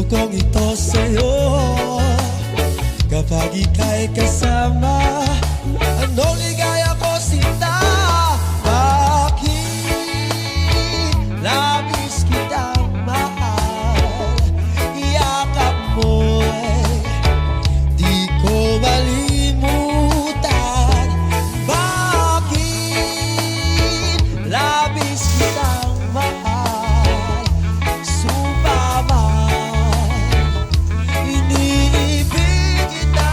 kong ito sa'yo. Kapag ika'y kasama, anong ligaya ko sinta. Bakit labis kitang mahal, yakap mo'y di ko malimutan. Bakit labis kitang mahal, sumpa man iniibig kita.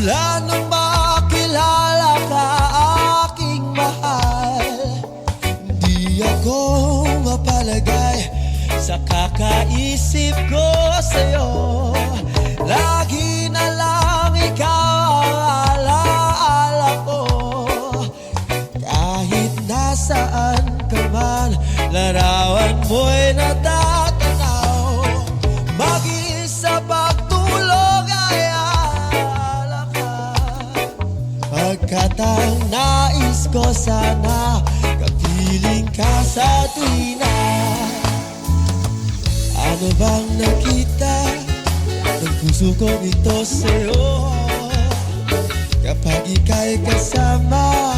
Mula nung makilala ka, aking mahal, di ako mapalagay sa kakaisip ko sa'yo. Lagi na lang ikaw ang alaala ko. Kahit nasaan ka man, larawan mo'y natatanaw. Mag-isa pagtulog ay alaala ka. Pagkat ang nais ko sana, kapiling ka sa tuwina. Ano bang nakita ng puso kong ito sa'yo? Kapag ika'y kasama,